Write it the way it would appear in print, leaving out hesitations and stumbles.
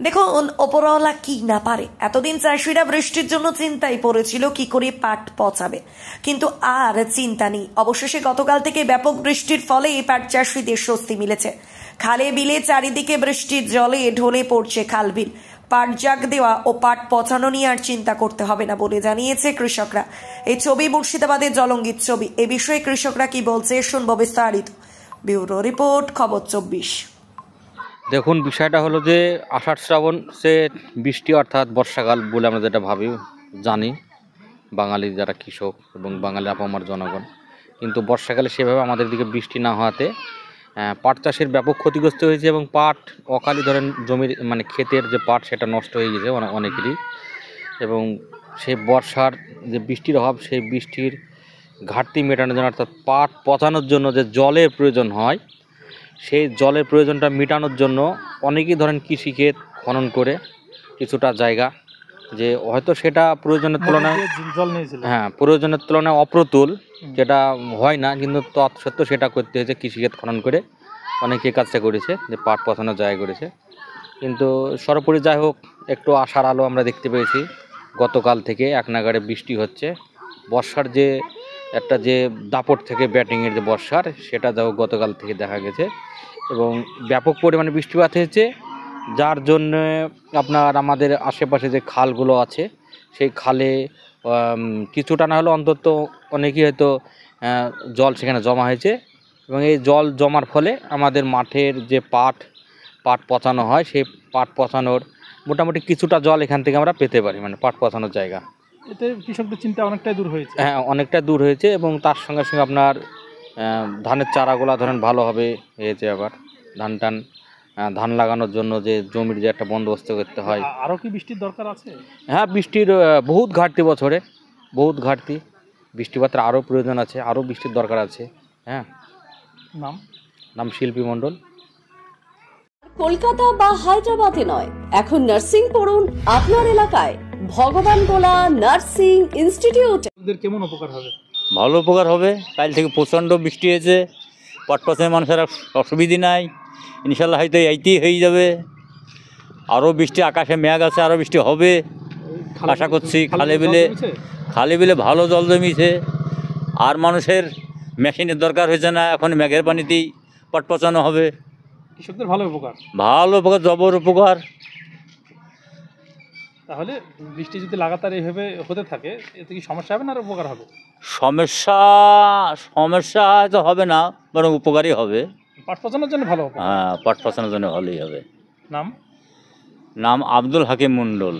দেখুন, ওপরওয়ালা কি না পারে। এতদিন চাষিরা বৃষ্টির জন্য চিন্তায় পড়েছিল কি করে পাট পচাবে, কিন্তু আর চিন্তা নেই। অবশেষে গতকাল থেকে ব্যাপক বৃষ্টির ফলে পাট চাষিদের স্বস্তি মিলেছে। খালে বিলে চারিদিকে বৃষ্টির জলে ঢলে পড়ছে খাল বিল। পাট জাগ দেওয়া ও পাট পচানো নিয়ে আর চিন্তা করতে হবে না বলে জানিয়েছে কৃষকরা। এই ছবি মুর্শিদাবাদের জলঙ্গির ছবি। এ বিষয়ে কৃষকরা কি বলছে শুনবো বিস্তারিত। ব্যুরো রিপোর্ট, খবর 24। দেখুন, বিষয়টা হলো যে আষাঢ় শ্রাবণ সে বৃষ্টি অর্থাৎ বর্ষাকাল বলে আমরা যেটা ভাবি জানি বাঙালি যারা কৃষক এবং বাঙালি আপামার জনগণ, কিন্তু বর্ষাকালে সেভাবে আমাদের দিকে বৃষ্টি না হওয়াতে পাট চাষের ব্যাপক ক্ষতিগ্রস্ত হয়েছে এবং পাট অকালি ধরেন জমির মানে ক্ষেতের যে পাট সেটা নষ্ট হয়ে গেছে অনেকেরই। এবং সেই বর্ষার যে বৃষ্টির অভাব, সেই বৃষ্টির ঘাটতি মেটানোর জন্য অর্থাৎ পাট পচানোর জন্য যে জলের প্রয়োজন হয়, সেই জলের প্রয়োজনটা মেটানোর জন্য অনেকেই ধরেন কৃষিক্ষেত খনন করে কিছুটা জায়গা, যে হয়তো সেটা প্রয়োজনের তুলনায় প্রয়োজনের তুলনায় অপ্রতুল, যেটা হয় না, কিন্তু তৎসত্ত্বেও সেটা করতে হয়েছে। কৃষিক্ষেত খনন করে অনেকে কাজটা করেছে, যে পাট পচানোর জায়গা করেছে। কিন্তু সর্বোপরি যাই হোক, একটু আশার আলো আমরা দেখতে পেয়েছি। গতকাল থেকে এক নাগাড়ে বৃষ্টি হচ্ছে। বর্ষার যে একটা যে দাপট থেকে ব্যাটিংয়ের যে বর্ষার, সেটা যাই হোক গতকাল থেকে দেখা গেছে এবং ব্যাপক পরিমাণে বৃষ্টিপাত হয়েছে, যার জন্য আপনার আমাদের আশেপাশে যে খালগুলো আছে সেই খালে কিছুটা না হলে অন্তত অনেকই হয়তো জল সেখানে জমা হয়েছে এবং এই জল জমার ফলে আমাদের মাঠের যে পাট পচানো হয়, সেই পাট পচানোর মোটামুটি কিছুটা জল এখান থেকে আমরা পেতে পারি, মানে পাট পচানোর জায়গা। এতে কৃষকদের চিন্তা অনেকটাই দূর হয়েছে। হ্যাঁ, অনেকটা দূর হয়েছে এবং তার সঙ্গে সঙ্গে আপনার ধানের চারাগুলো ধরেন ভালোভাবে হয়েছে। আবার ধান লাগানোর জন্য যে জমির যে একটা বন্দোবস্ত করতে হয়। আরও কি বৃষ্টির দরকার আছে? হ্যাঁ, বৃষ্টির বহুত ঘাটতি, বছরে বহুত ঘাটতি, বৃষ্টিপাতের আরও প্রয়োজন আছে, আরও বৃষ্টির দরকার আছে। হ্যাঁ। নাম শিল্পী মণ্ডল। কলকাতা বা হায়দ্রাবাদে নয়, এখন নার্সিং পড়ুন আপনার এলাকায় ভগবান গোলা নার্সিং ইনস্টিটিউট। কেমন উপকার হবে? ভালো উপকার হবে। কাল থেকে প্রচণ্ড বৃষ্টি হয়েছে, পটপথের মানুষের অসুবিধে নাই, ইনশাল্লাহ হয়তো এইতেই হয়ে যাবে। আরও বৃষ্টি, আকাশে মেঘ আছে, আরও বৃষ্টি হবে আশা করছি। খালে বিলে ভালো জল জমিছে, আর মানুষের মেশিনের দরকার হয়েছে না, এখন মেঘের পানিতেই পট পচানো হবে। কৃষকদের ভালো উপকার, জবর উপকার। তাহলে বৃষ্টি যদি লাগাতার এইভাবে হতে থাকে, এতে কি সমস্যা হবে না আর উপকার হবে? সমস্যা হয়তো হবে না, বরং উপকারই হবে। পাট পচানোর জন্য ভালো হবে। হ্যাঁ, পাট পচানোর জন্য ভালোই হবে। নাম আব্দুল হাকিম মণ্ডল।